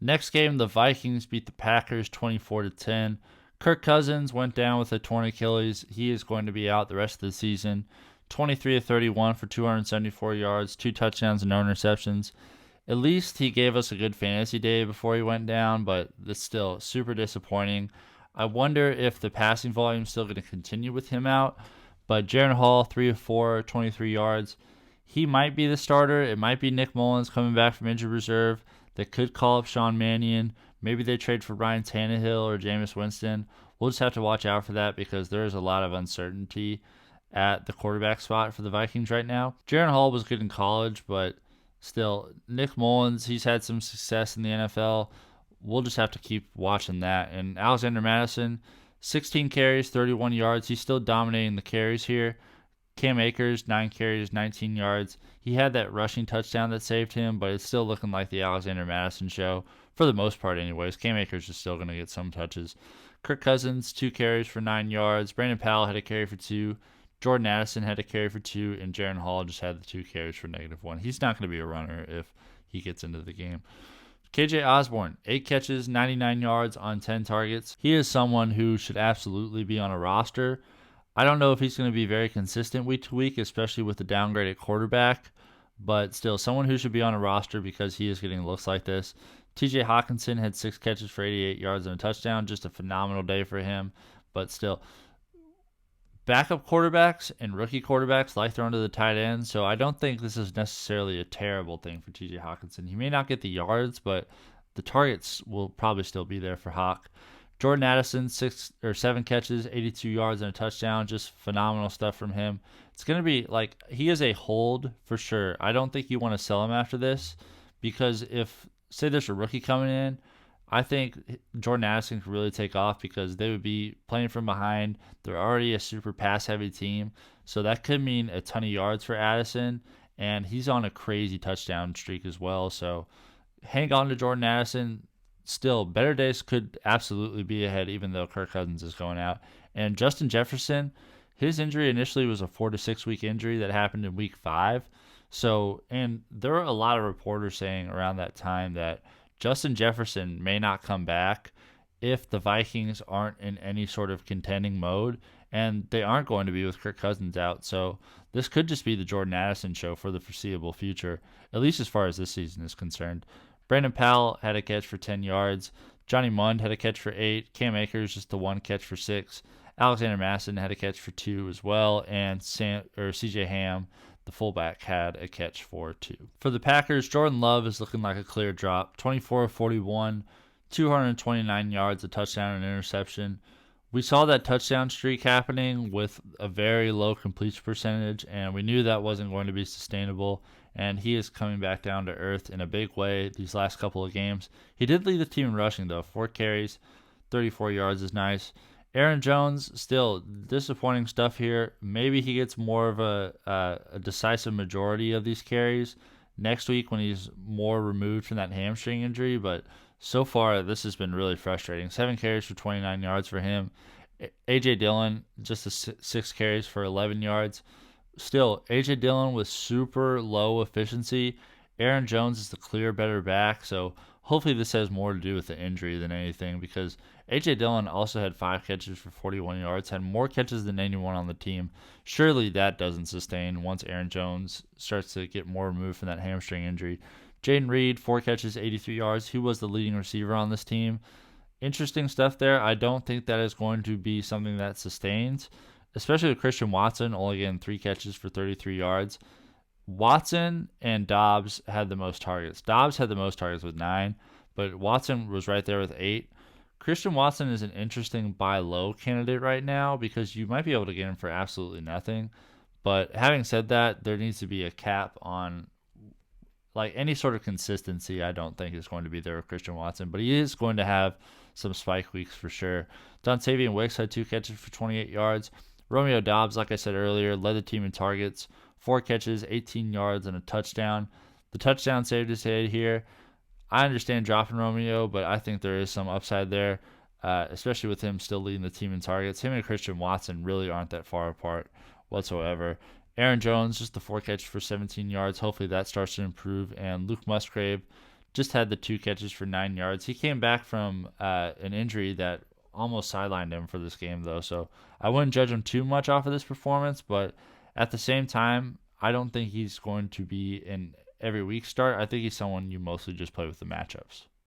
Next game, the Vikings beat the Packers 24-10. Kirk Cousins went down with a torn Achilles. He is going to be out the rest of the season. 23 of 31 for 274 yards, 2 touchdowns, and no interceptions. At least he gave us a good fantasy day before he went down, but it's still super disappointing. I wonder if the passing volume is still going to continue with him out. But Jaren Hall, 3 of 4, 23 yards. He might be the starter. It might be Nick Mullens coming back from injured reserve that could call up Sean Mannion. Maybe they trade for Ryan Tannehill or Jameis Winston. We'll just have to watch out for that because there is a lot of uncertainty at the quarterback spot for the Vikings right now. Jaren Hall was good in college, but still, Nick Mullens, he's had some success in the NFL. We'll just have to keep watching that. And Alexander Mattison, 16 carries, 31 yards. He's still dominating the carries here. Cam Akers, 9 carries, 19 yards. He had that rushing touchdown that saved him, but it's still looking like the Alexander Mattison show, for the most part anyways. Cam Akers is still going to get some touches. Kirk Cousins, 2 carries for 9 yards. Brandon Powell had a carry for 2. Jordan Addison had a carry for 2, and Jaren Hall just had the 2 carries for -1. He's not going to be a runner if he gets into the game. KJ Osborn, 8 catches, 99 yards on 10 targets. He is someone who should absolutely be on a roster. I don't know if he's going to be very consistent week to week, especially with the downgraded quarterback, but still someone who should be on a roster because he is getting looks like this. TJ Hockenson had 6 catches for 88 yards and a touchdown. Just a phenomenal day for him, but still, backup quarterbacks and rookie quarterbacks like throwing to the tight end, so I don't think this is necessarily a terrible thing for TJ Hockenson. He may not get the yards, but the targets will probably still be there for Hawk. Jordan Addison, 7 catches, 82 yards and a touchdown. Just phenomenal stuff from him. It's going to be like, he is a hold for sure. I don't think you want to sell him after this because if, say there's a rookie coming in, I think Jordan Addison could really take off because they would be playing from behind. They're already a super pass-heavy team, so that could mean a ton of yards for Addison, and he's on a crazy touchdown streak as well. So hang on to Jordan Addison. Still, better days could absolutely be ahead, even though Kirk Cousins is going out. And Justin Jefferson, his injury initially was a 4 to 6 week injury that happened in week 5. So, and there were a lot of reporters saying around that time that Justin Jefferson may not come back if the Vikings aren't in any sort of contending mode, and they aren't going to be with Kirk Cousins out. So this could just be the Jordan Addison show for the foreseeable future, at least as far as this season is concerned. Brandon Powell had a catch for 10 yards. Johnny Mund had a catch for 8. Cam Akers just the 1 catch for 6. Alexander Mattison had a catch for 2 as well, and CJ Ham, the fullback, had a catch for 2. For the Packers, Jordan Love is looking like a clear drop. 24 of 41, 229 yards, a touchdown and an interception. We saw that touchdown streak happening with a very low completion percentage, and we knew that wasn't going to be sustainable, and he is coming back down to earth in a big way these last couple of games. He did lead the team in rushing, though. 4 carries, 34 yards is nice. Aaron Jones, still disappointing stuff here. Maybe he gets more of a decisive majority of these carries next week when he's more removed from that hamstring injury, but so far this has been really frustrating. 7 carries for 29 yards for him. A.J. Dillon, just 6 carries for 11 yards. Still, A.J. Dillon with super low efficiency. Aaron Jones is the clear better back, so hopefully this has more to do with the injury than anything because A.J. Dillon also had 5 catches for 41 yards, had more catches than anyone on the team. Surely that doesn't sustain once Aaron Jones starts to get more removed from that hamstring injury. Jayden Reed, 4 catches, 83 yards. He was the leading receiver on this team. Interesting stuff there. I don't think that is going to be something that sustains, especially with Christian Watson, only getting 3 catches for 33 yards. Watson and Doubs had the most targets. Doubs had the most targets with 9, but Watson was right there with 8. Christian Watson is an interesting buy low candidate right now because you might be able to get him for absolutely nothing. But having said that, there needs to be a cap on like any sort of consistency. I don't think is going to be there with Christian Watson, but he is going to have some spike weeks for sure. Dontavian Wicks had 2 catches for 28 yards. Romeo Doubs, like I said earlier, led the team in targets. 4 catches, 18 yards, and a touchdown. The touchdown saved his head here. I understand dropping Romeo, but I think there is some upside there, especially with him still leading the team in targets. Him and Christian Watson really aren't that far apart whatsoever. Aaron Jones, just the 4 catches for 17 yards. Hopefully that starts to improve. And Luke Musgrave, just had the 2 catches for 9 yards. He came back from an injury that almost sidelined him for this game, though, so I wouldn't judge him too much off of this performance, but at the same time, I don't think he's going to be an every week start. I think he's someone you mostly just play with the matchups.